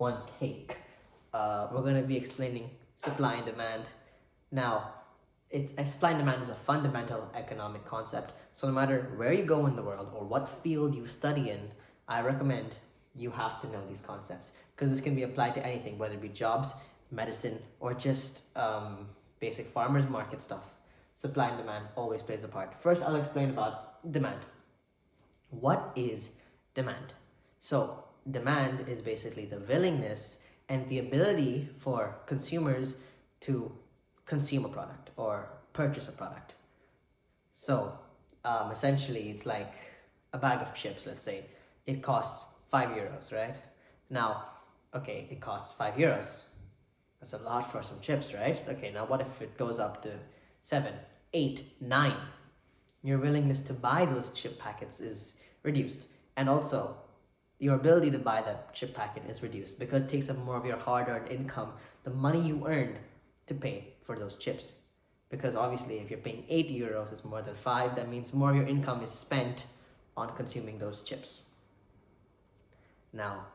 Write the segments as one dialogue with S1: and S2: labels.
S1: one take. We're going to be explaining supply and demand. Now, supply and demand is a fundamental economic concept. So no matter where you go in the world or what field you study in, I recommend you have to know these concepts because this can be applied to anything, whether it be jobs, medicine, or just basic farmers market stuff. Supply and demand always plays a part. First, I'll explain about demand. What is demand? So demand is basically the willingness and the ability for consumers to consume a product or purchase a product. So essentially it's like a bag of chips. Let's say it costs €5, right? Now, okay, it costs €5. That's a lot for some chips, right? Okay, now what if it goes up to 7, 8, 9? Your willingness to buy those chip packets is reduced. And also, your ability to buy that chip packet is reduced because it takes up more of your hard-earned income, the money you earned, to pay for those chips. Because obviously, if you're paying €8, it's more than 5. That means more of your income is spent on consuming those chips. Now,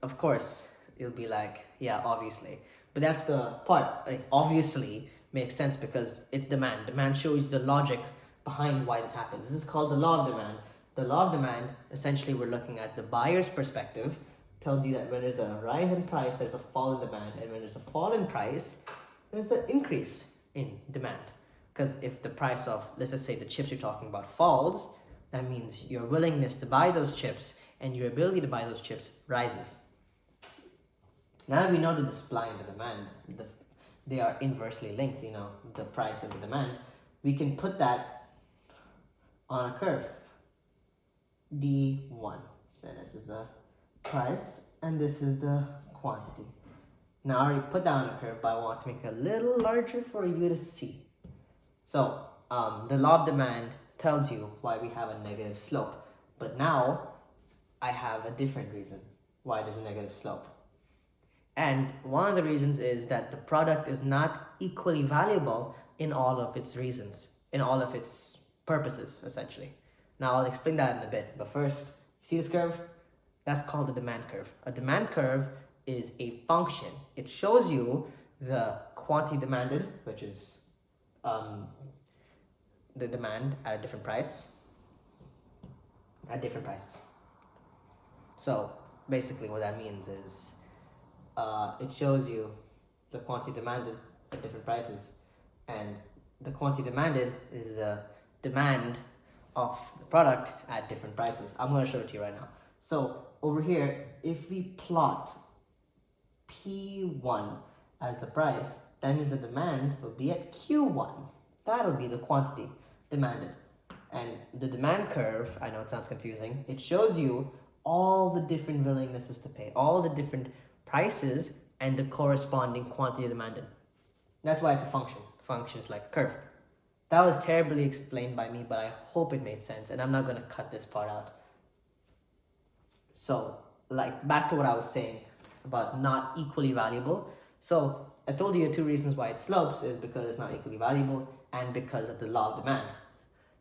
S1: of course, you'll be like, yeah, obviously. But that's the part. Like, obviously makes sense because it's demand. Demand shows the logic behind why this happens. This is called the law of demand. The law of demand, essentially, we're looking at the buyer's perspective, tells you that when there's a rise in price, there's a fall in demand. And when there's a fall in price, there's an increase in demand. Because if the price of, let's just say the chips you're talking about falls, that means your willingness to buy those chips and your ability to buy those chips rises. Now that we know that the supply and the demand, they are inversely linked, the price and the demand, we can put that on a curve. D1. Then this is the price and this is the quantity. Now I already put that on a curve, but I want to make it a little larger for you to see. So the law of demand tells you why we have a negative slope. But now I have a different reason why there's a negative slope. And one of the reasons is that the product is not equally valuable in all of its reasons, in all of its purposes, essentially. Now I'll explain that in a bit, but first, see this curve? That's called the demand curve. A demand curve is a function. It shows you the quantity demanded, which is the demand at a different price, at different prices. So basically what that means is it shows you the quantity demanded at different prices, and the quantity demanded is the demand of the product at different prices. I'm going to show it to you right now. So over here, if we plot P1 as the price, that means the demand will be at Q1. That'll be the quantity demanded. And the demand curve, I know it sounds confusing, it shows you all the different willingnesses to pay, all the different prices and the corresponding quantity demanded. That's why it's a function. Function is like a curve. That was terribly explained by me, but I hope it made sense, and I'm not going to cut this part out. So, back to what I was saying about not equally valuable. So, I told you 2 reasons why it slopes is because it's not equally valuable and because of the law of demand.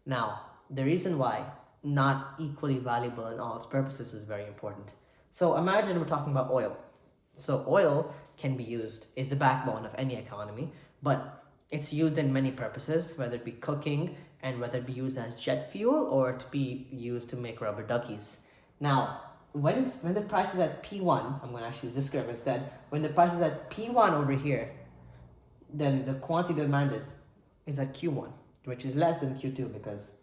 S1: Now, the reason why not equally valuable in all its purposes is very important. So, imagine we're talking about oil. So, oil can be used, is the backbone of any economy, but it's used in many purposes, whether it be cooking and whether it be used as jet fuel or to be used to make rubber duckies. Now, when the price is at P1, I'm going to actually use this curve instead. When the price is at P1 over here, then the quantity demanded is at Q1, which is less than Q2 because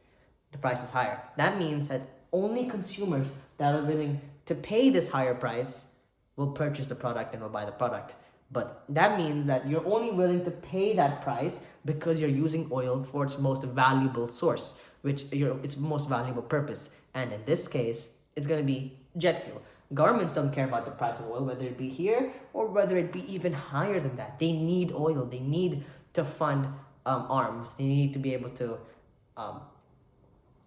S1: the price is higher. That means that only consumers that are willing to pay this higher price will purchase the product and will buy the product. But that means that you're only willing to pay that price because you're using oil for its most valuable source, its most valuable purpose. And in this case, it's going to be jet fuel. Governments don't care about the price of oil, whether it be here or whether it be even higher than that. They need oil. They need to fund arms. They need to be able to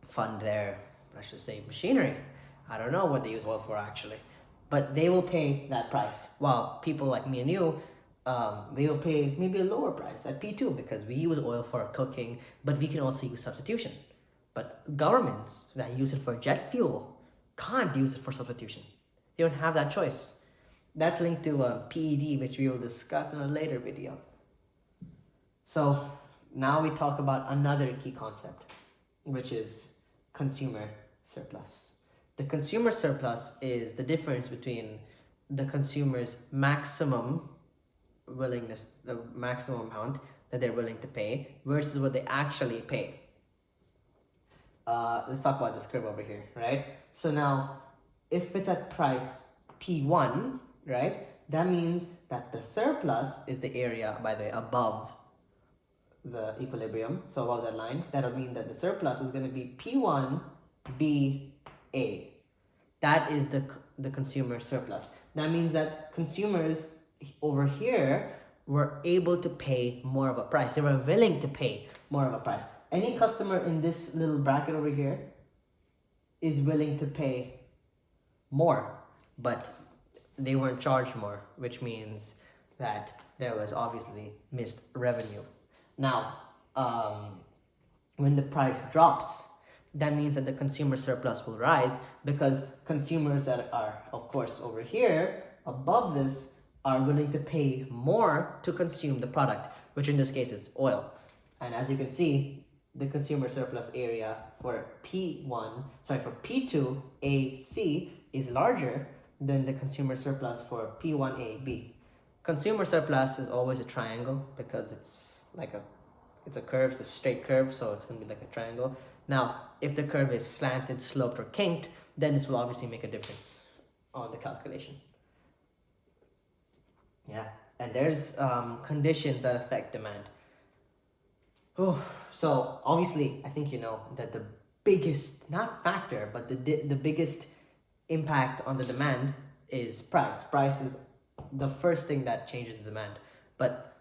S1: fund their, machinery. I don't know what they use oil for actually. But they will pay that price. While people like me and you, they will pay maybe a lower price at P2 because we use oil for cooking, but we can also use substitution. But governments that use it for jet fuel can't use it for substitution. They don't have that choice. That's linked to PED, which we will discuss in a later video. So now we talk about another key concept, which is consumer surplus. The consumer surplus is the difference between the consumer's maximum willingness, the maximum amount that they're willing to pay versus what they actually pay. Let's talk about this curve over here, right? So now, if it's at price P1, right, that means that the surplus is the area, by the way, above the equilibrium, so above that line. That'll mean that the surplus is going to be P1 BA. That is the consumer surplus. That means that consumers over here were able to pay more of a price. They were willing to pay more of a price. Any customer in this little bracket over here is willing to pay more, but they weren't charged more, which means that there was obviously missed revenue. Now, when the price drops, that means that the consumer surplus will rise because consumers that are, of course, over here above this are willing to pay more to consume the product, which in this case is oil. And as you can see, the consumer surplus area for for P2 AC is larger than the consumer surplus for P1 AB. Consumer surplus is always a triangle because it's a curve, it's a straight curve, so it's going to be like a triangle. Now, if the curve is slanted, sloped, or kinked, then this will obviously make a difference on the calculation. Yeah, and there's conditions that affect demand. So obviously, I think you know that the biggest, not factor, but the biggest impact on the demand is price. Price is the first thing that changes demand. But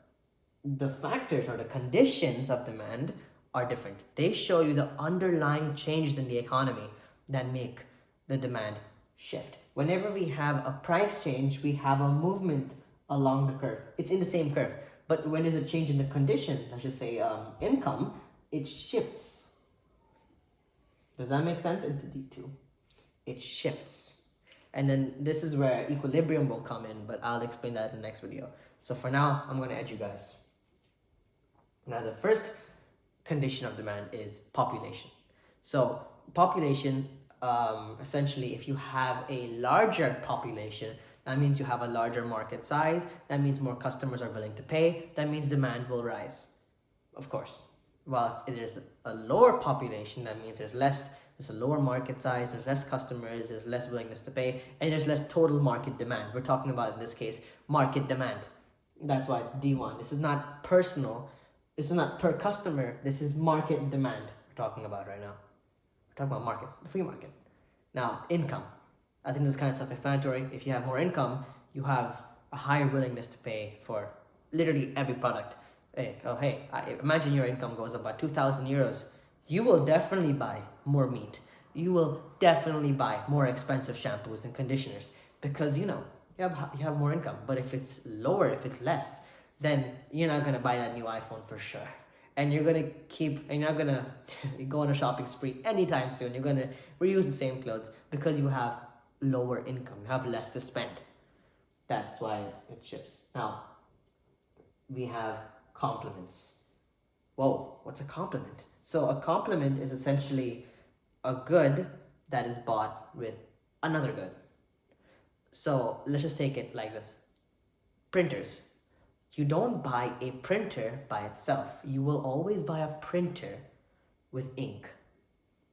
S1: the factors or the conditions of demand are different. They show you the underlying changes in the economy that make the demand shift. Whenever we have a price change, we have a movement along the curve. It's in the same curve. But when there's a change in the condition, let's just say income, it shifts. Does that make sense? Into D2. It shifts. And then this is where equilibrium will come in, but I'll explain that in the next video. So for now, I'm going to edge you guys. Now, the first condition of demand is population. So population, essentially, if you have a larger population, that means you have a larger market size. That means more customers are willing to pay. That means demand will rise, of course. Well, if there's a lower population, that means there's a lower market size, there's less customers, there's less willingness to pay, and there's less total market demand. We're talking about, in this case, market demand. That's why it's D1. This is not personal. This is not per customer. This is market demand we're talking about right now. We're talking about markets, the free market. Now, income. I think this is kind of self-explanatory. If you have more income, you have a higher willingness to pay for literally every product. Imagine your income goes up by 2,000 euros. You will definitely buy more meat. You will definitely buy more expensive shampoos and conditioners because, you have more income. But if it's lower, if it's less, then you're not going to buy that new iPhone for sure. And you're not going to go on a shopping spree anytime soon. You're going to reuse the same clothes because you have lower income. You have less to spend. That's why it shifts. Now, we have complements. Whoa, what's a complement? So a complement is essentially a good that is bought with another good. So let's just take it like this. Printers. You don't buy a printer by itself. You will always buy a printer with ink.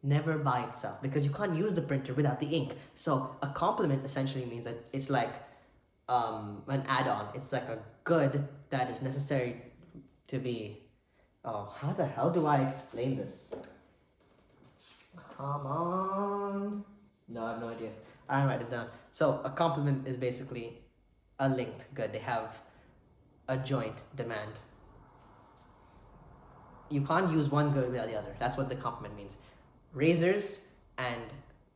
S1: Never by itself, because you can't use the printer without the ink. So a complement essentially means that it's like an add-on. It's like a good that is necessary to be... Oh, how the hell do I explain this? Come on. No, I have no idea. I don't write this down. So a complement is basically a linked good. They have a joint demand. You can't use one good without the other. That's what the complement means. Razors and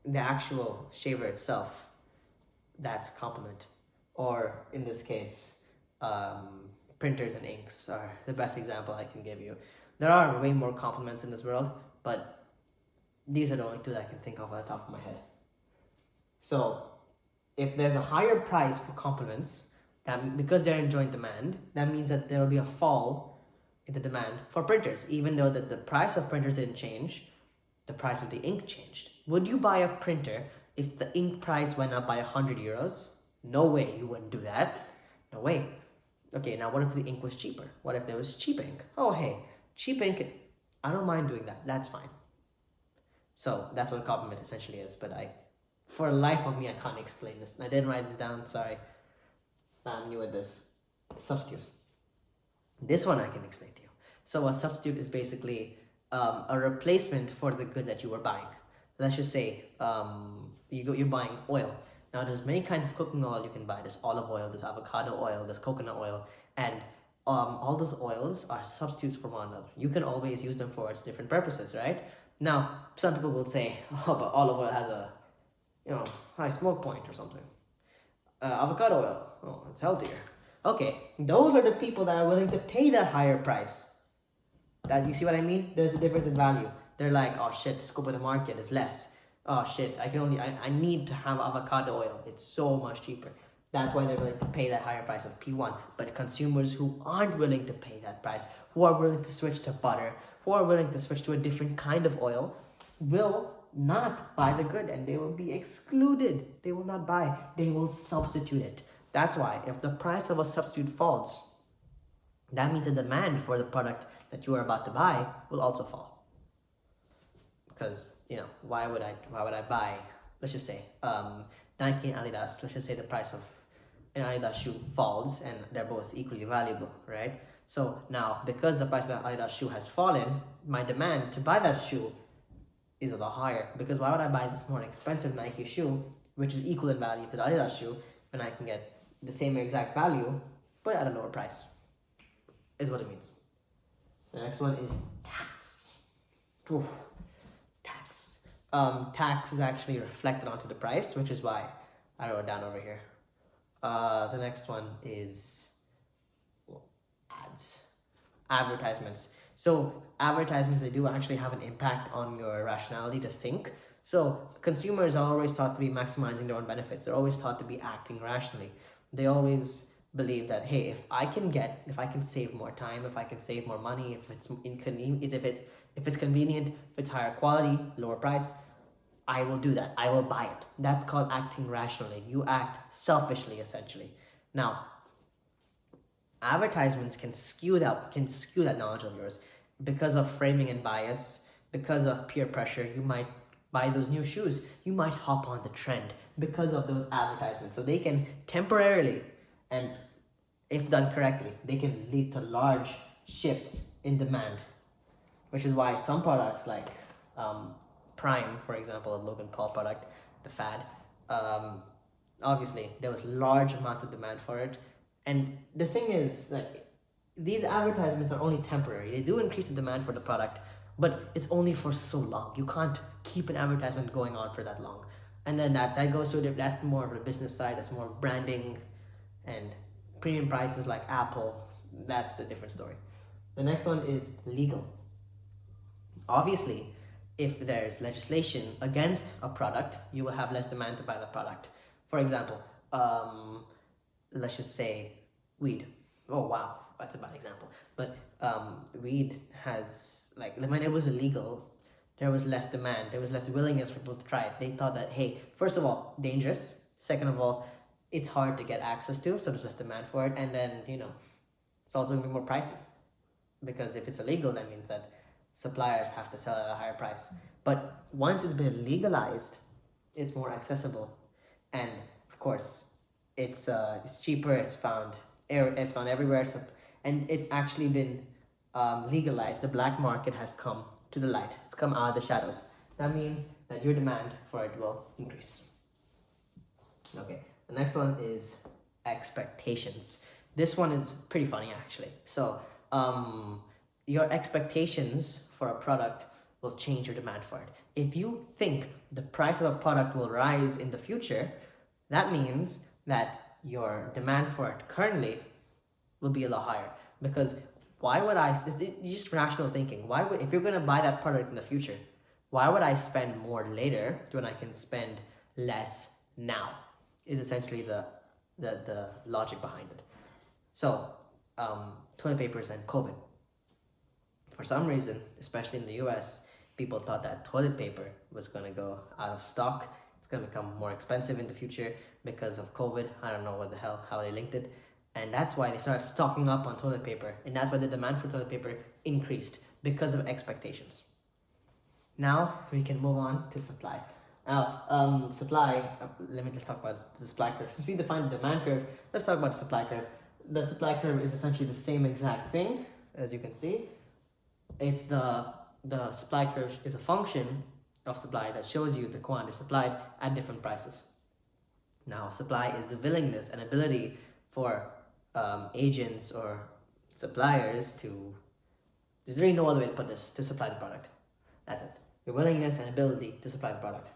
S1: the actual shaver itself, that's complement. Or in this case, printers and inks are the best example I can give you. There are way more complements in this world, but these are the only two that I can think of at the top of my head. So if there's a higher price for complements, that because they're enjoying demand, that means that there will be a fall in the demand for printers. Even though that the price of printers didn't change, the price of the ink changed. Would you buy a printer if the ink price went up by 100 euros? No way you wouldn't do that. No way. Okay, now what if the ink was cheaper? What if there was cheap ink? Oh, hey, cheap ink, I don't mind doing that. That's fine. So that's what a complement essentially is. But for the life of me, I can't explain this. I didn't write this down. Sorry. I'm new at this. Substitutes. This one I can explain to you. So a substitute is basically a replacement for the good that you were buying. Let's just say you're buying oil. Now there's many kinds of cooking oil you can buy. There's olive oil, there's avocado oil, there's coconut oil, and all those oils are substitutes for one another. You can always use them for its different purposes, right? Now some people will say, oh, but olive oil has a high smoke point or something. Avocado oil, oh, it's healthier. Okay, those are the people that are willing to pay that higher price. That, you see what I mean? There's a difference in value. They're like, oh shit, the scope of the market is less. Oh shit, I need to have avocado oil. It's so much cheaper. That's why they're willing to pay that higher price of P1. But consumers who aren't willing to pay that price, who are willing to switch to butter, who are willing to switch to a different kind of oil, will not buy the good, and they will be excluded. They will not buy. They will substitute it. That's why if the price of a substitute falls, that means the demand for the product that you are about to buy will also fall. Because why would I buy, let's just say Nike and Adidas, let's just say the price of an Adidas shoe falls and they're both equally valuable, right? So now because the price of the Adidas shoe has fallen, my demand to buy that shoe is a lot higher. Because why would I buy this more expensive Nike shoe, which is equal in value to the Adidas shoe, when I can get the same exact value but at a lower price? Is what it means. The next one is tax. Oof. Tax. Tax is actually reflected onto the price, which is why I wrote it down over here. The next one is ads. Advertisements. So advertisements, they do actually have an impact on your rationality to think. So consumers are always taught to be maximizing their own benefits. They're always taught to be acting rationally. They always believe that, hey, if I can save more time, if I can save more money, if it's inconvenient, if it's convenient, if it's higher quality, lower price, I will do that. I will buy it. That's called acting rationally. You act selfishly, essentially. Now, advertisements can skew that knowledge of yours because of framing and bias, because of peer pressure. You might buy those new shoes. You might hop on the trend because of those advertisements. So they can temporarily, and if done correctly, they can lead to large shifts in demand, which is why some products like Prime, for example, a Logan Paul product, the Fad, obviously there was large amounts of demand for it. And the thing is that these advertisements are only temporary. They do increase the demand for the product, but it's only for so long. You can't keep an advertisement going on for that long. And then that goes to that's more of a business side, that's more branding, and premium prices like Apple, that's a different story. The next one is legal. Obviously, if there's legislation against a product, you will have less demand to buy the product. For example, let's just say weed. Oh wow, that's a bad example. But weed has, when it was illegal, there was less demand. There was less willingness for people to try it. They thought that, hey, first of all, dangerous. Second of all, it's hard to get access to, so there's less demand for it. And then, it's also going to be more pricey. Because if it's illegal, that means that suppliers have to sell at a higher price. But once it's been legalized, it's more accessible. And of course, it's cheaper, it's found everywhere. So, and it's actually been legalized. The black market has come to the light. It's come out of the shadows. That means that your demand for it will increase. Okay. The next one is expectations. This one is pretty funny, actually. So, your expectations for a product will change your demand for it. If you think the price of a product will rise in the future, that means that your demand for it currently will be a lot higher. Because why would it's just rational thinking. If you're going to buy that product in the future, why would I spend more later when I can spend less now? is essentially the logic behind it. So, toilet papers and COVID. For some reason, especially in the US, people thought that toilet paper was going to go out of stock. It's going to become more expensive in the future because of COVID. I don't know what the hell, how they linked it. And that's why they started stocking up on toilet paper. And that's why the demand for toilet paper increased because of expectations. Now we can move on to supply. Now, supply, let's talk about the supply curve. Since we defined the demand curve, let's talk about the supply curve. The supply curve is essentially the same exact thing, as you can see. It's the supply curve is a function of supply that shows you the quantity supplied at different prices. Now, supply is the willingness and ability for agents or suppliers to, there's really no other way to put this, to supply the product. That's it. Your willingness and ability to supply the product.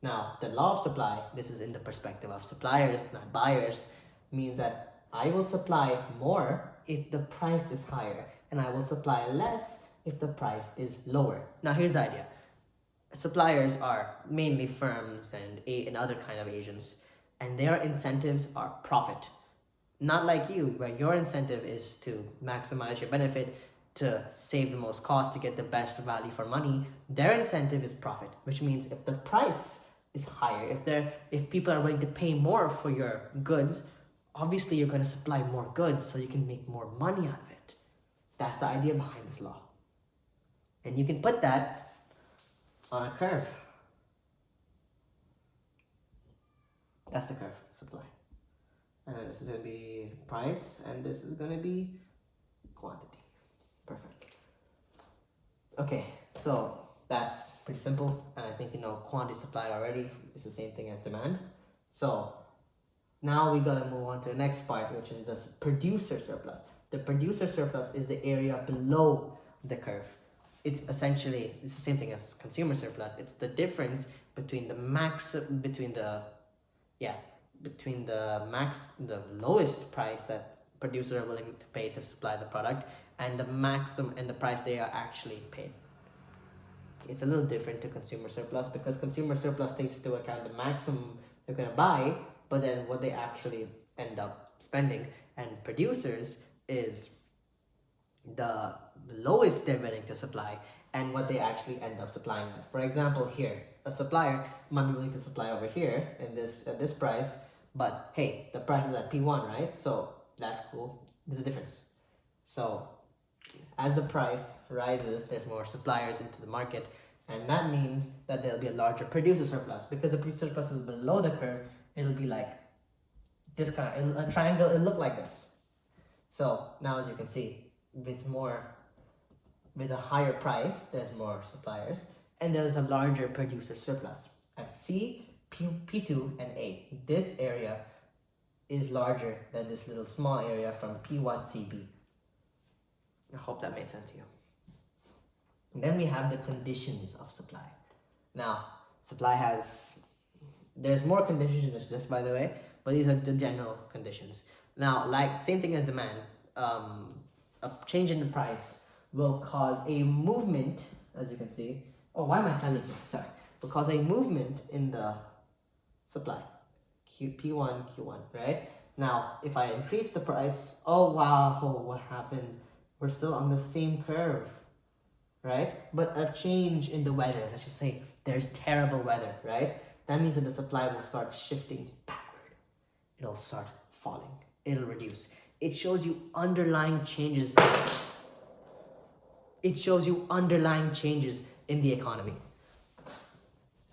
S1: Now, the law of supply, this is in the perspective of suppliers, not buyers, means that I will supply more if the price is higher, and I will supply less if the price is lower. Now, here's the idea. Suppliers are mainly firms and other kind of agents, and their incentives are profit. Not like you, where your incentive is to maximize your benefit, to save the most cost, to get the best value for money. Their incentive is profit, which means if the price is higher, if people are willing to pay more for your goods, obviously you're going to supply more goods so you can make more money out of it. That's the idea behind this law. And you can put that on a curve. That's the curve, supply. And then this is going to be price, and this is going to be quantity. Perfect. Okay, so that's pretty simple, and I think you know quantity supplied already is the same thing as demand. So now we gotta move on to the next part, which is the producer surplus. The producer surplus is the area below the curve. It's the same thing as consumer surplus. It's the difference between the lowest price that producers are willing to pay to supply the product and the maximum and the price they are actually paid. It's a little different to consumer surplus because consumer surplus takes into account the maximum they're going to buy, but then what they actually end up spending. And producers is the lowest they're willing to supply and what they actually end up supplying at. For example, here, a supplier might be willing to supply over here at this price, but hey, the price is at P1, right? So that's cool. There's a difference. So as the price rises, there's more suppliers into the market, and that means that there'll be a larger producer surplus. Because the producer surplus is below the curve, it'll be like this kind of a triangle. It'll look like this. So now, as you can see, with a higher price, there's more suppliers, and there's a larger producer surplus at C, P2, and A. This area is larger than this little small area from P1, CB. I hope that made sense to you. And then we have the conditions of supply. Now, supply there's more conditions than this, by the way, but these are the general conditions. Now, like same thing as demand, a change in the price will cause a movement, as you can see. Oh, why am I standing here? Sorry. Will cause a movement in the supply. P1, Q1, right? Now, if I increase the price, oh wow, what happened? We're still on the same curve, right? But a change in the weather, let's just say there's terrible weather, right? That means that the supply will start shifting backward. It'll start falling. It'll reduce. It shows you underlying changes. It shows you underlying changes in the economy.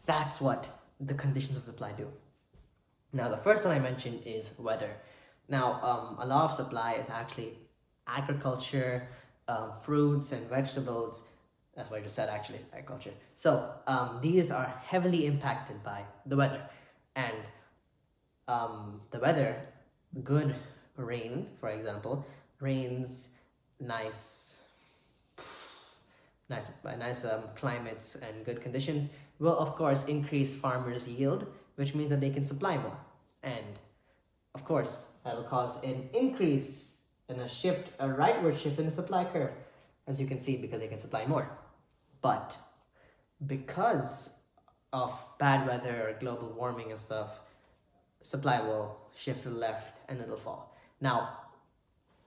S1: That's what the conditions of supply do. Now, the first one I mentioned is weather. Now, a law of supply is actually agriculture, fruits and vegetables. That's what I just said, actually, is agriculture. So these are heavily impacted by the weather. And the weather, good rain, for example, rains, nice climates and good conditions will, of course, increase farmers' yield, which means that they can supply more. And, of course, that'll cause an increase and a rightward shift in the supply curve, as you can see, because they can supply more. But because of bad weather or global warming and stuff, supply will shift to the left and it'll fall. Now,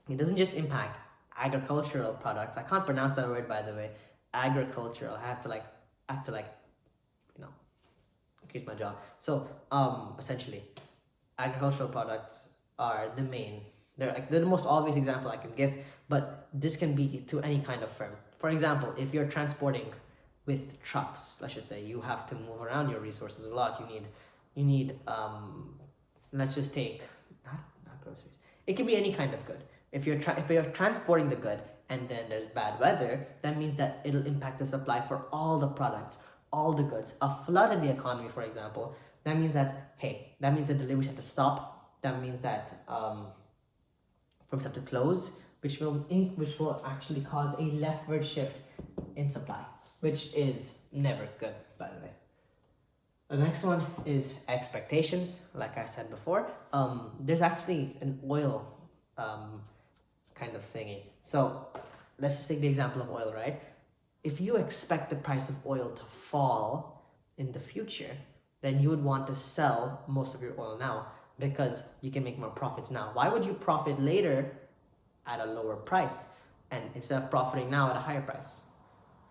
S1: it doesn't just impact agricultural products. I can't pronounce that word, by the way. Agricultural. I have to increase my jaw. So essentially, agricultural products are the main. They're the most obvious example I can give, but this can be to any kind of firm. For example, if you're transporting with trucks, let's just say you have to move around your resources a lot. You need let's just take not groceries. It can be any kind of good. If you're transporting the good and then there's bad weather, that means that it'll impact the supply for all the products, all the goods. A flood in the economy, for example, that means that deliveries have to stop. That means that firms have to close, which will actually cause a leftward shift in supply, which is never good, by the way. The next one is expectations. Like I said before, there's actually an oil kind of thingy. So let's just take the example of oil, right? If you expect the price of oil to fall in the future, then you would want to sell most of your oil now because you can make more profits now. Why would you profit later at a lower price and instead of profiting now at a higher price,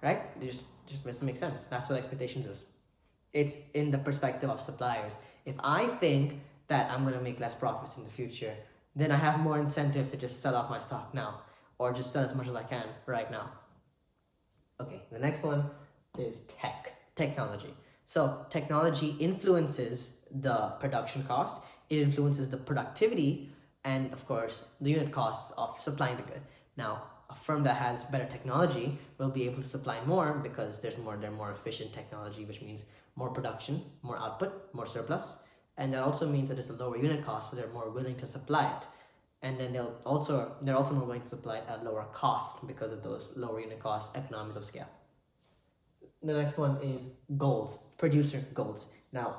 S1: right? It just doesn't make sense. That's what expectations is. It's in the perspective of suppliers. If I think that I'm going to make less profits in the future, then I have more incentive to just sell off my stock now or just sell as much as I can right now. Okay, the next one is technology. So technology influences the production cost, it influences the productivity, and of course, the unit costs of supplying the good. Now, a firm that has better technology will be able to supply more because they're more efficient technology, which means more production, more output, more surplus. And that also means that it's a lower unit cost, so they're more willing to supply it. And then they're also more willing to supply it at lower cost because of those lower unit cost economies of scale. The next one is goals, producer goals. Now,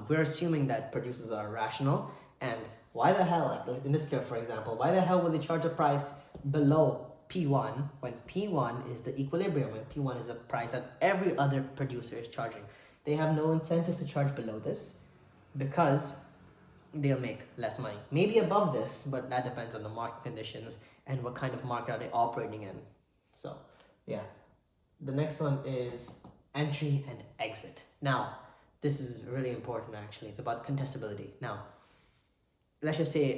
S1: we're assuming that producers are rational, and why the hell, like in this case, for example, why the hell would they charge a price below P1 when P1 is the equilibrium, when P1 is a price that every other producer is charging? They have no incentive to charge below this because they'll make less money. Maybe above this, but that depends on the market conditions and what kind of market are they operating in. So, yeah. The next one is entry and exit. Now, this is really important actually. It's about contestability. Now, let's just say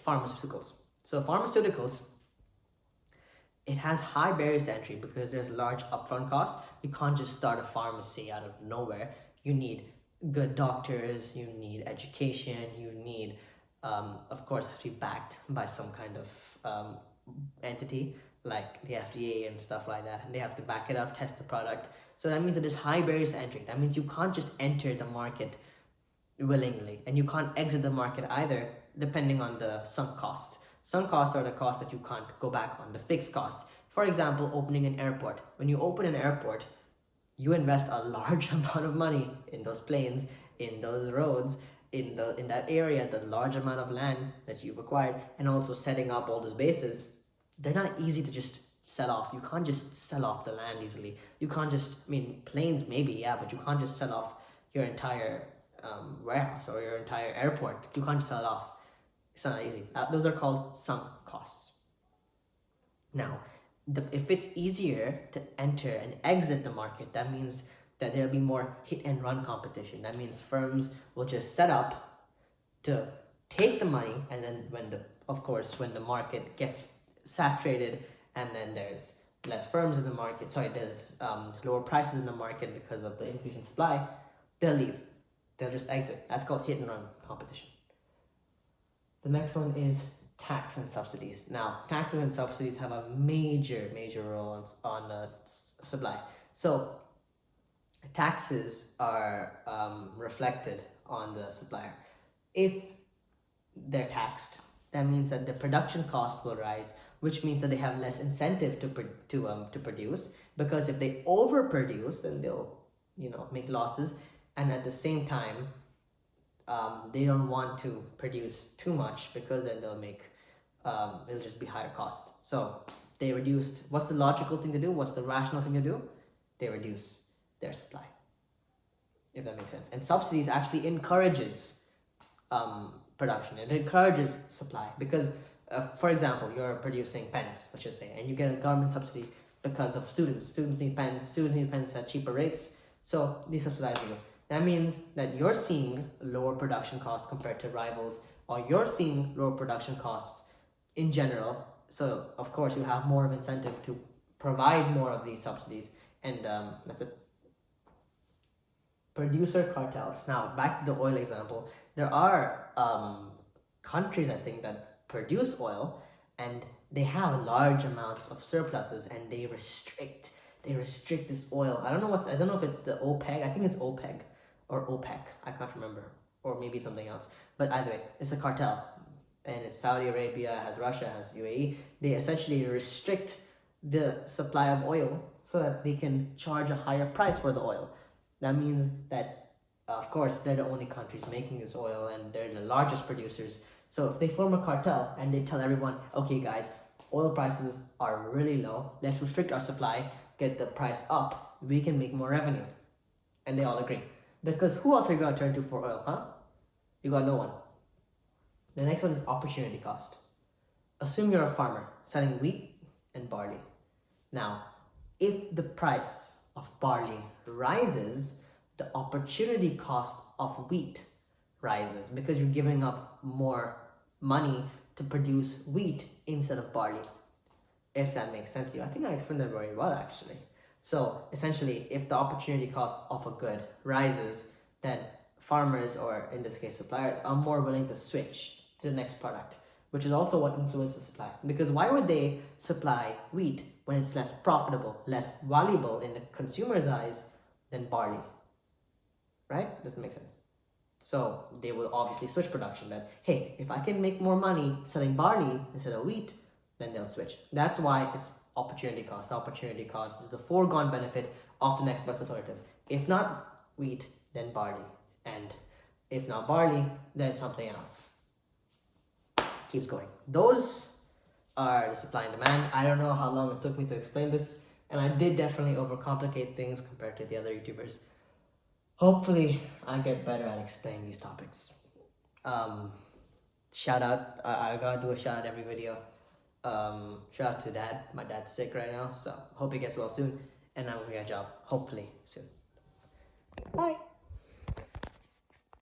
S1: pharmaceuticals. So pharmaceuticals, it has high barriers to entry because there's large upfront costs. You can't just start a pharmacy out of nowhere. You need good doctors, you need education, you need, of course, it has to be backed by some kind of entity like the FDA and stuff like that. And they have to back it up, test the product. So that means that there's high barriers to entry. That means you can't just enter the market willingly, and you can't exit the market either, depending on the sunk costs. Sunk costs are the costs that you can't go back on, the fixed costs. For example, opening an airport. When you open an airport, you invest a large amount of money in those planes, in those roads, in that area, the large amount of land that you've acquired, and also setting up all those bases. They're not easy to just sell off. You can't just sell off the land easily. You can't just, planes maybe, yeah, but you can't just sell off your entire warehouse or your entire airport. You can't sell it off. It's not easy. Those are called sunk costs. Now, if it's easier to enter and exit the market, that means that there'll be more hit and run competition. That means firms will just set up to take the money, and then when the market gets saturated and then there's less firms in the market, there's lower prices in the market because of the increase in supply, they'll leave. They'll just exit. That's called hit and run competition. The next one is tax and subsidies. Now, taxes and subsidies have a major role on supply. So, taxes are reflected on the supplier. If they're taxed, that means that the production cost will rise, which means that they have less incentive to produce. Because if they overproduce, then they'll make losses, and at the same time, they don't want to produce too much because then they'll make it'll just be higher cost. So they reduced. What's the logical thing to do? What's the rational thing to do? They reduce their supply. if that makes sense. And subsidies actually encourages production. It encourages supply because, for example, you're producing pens, let's just say, and you get a government subsidy because of students. Students need pens. Students need pens at cheaper rates, so they subsidize you. That means that you're seeing lower production costs compared to rivals, or you're seeing lower production costs in general. So of course you have more of incentive to provide more of these subsidies, and that's it. Producer cartels. Now back to the oil example. There are countries, I think, that produce oil and they have large amounts of surpluses, and they restrict this oil. I don't know if it's the OPEC. I think it's OPEC or OPEC. I can't remember, or maybe something else. But either way, it's a cartel, and it's Saudi Arabia, has Russia, has UAE. They essentially restrict the supply of oil so that they can charge a higher price for the oil. That means that, of course, they're the only countries making this oil, and they're the largest producers. So if they form a cartel and they tell everyone, okay guys, oil prices are really low, let's restrict our supply, get the price up, we can make more revenue. And they all agree. Because who else are you going to turn to for oil, huh? You got no one. The next one is opportunity cost. Assume you're a farmer selling wheat and barley. Now, if the price of barley rises, the opportunity cost of wheat rises because you're giving up more money to produce wheat instead of barley. If that makes sense to you. I think I explained that very well, actually. So essentially, if the opportunity cost of a good rises, then farmers, or in this case suppliers, are more willing to switch to the next product, which is also what influences supply. Because why would they supply wheat when it's less profitable, less valuable in the consumer's eyes than barley? Right? Doesn't make sense. So they will obviously switch production. That, hey, if I can make more money selling barley instead of wheat, then they'll switch. That's why it's opportunity cost. Opportunity cost is the foregone benefit of the next best alternative. If not wheat, then barley. And if not barley, then something else. Keeps going. Those are the supply and demand. I don't know how long it took me to explain this, and I did definitely overcomplicate things compared to the other YouTubers. Hopefully, I get better at explaining these topics. Shout out. I gotta do a shout out every video. Shout out to Dad. My dad's sick right now, so hope he gets well soon, and I'm gonna get a job, hopefully soon. Bye.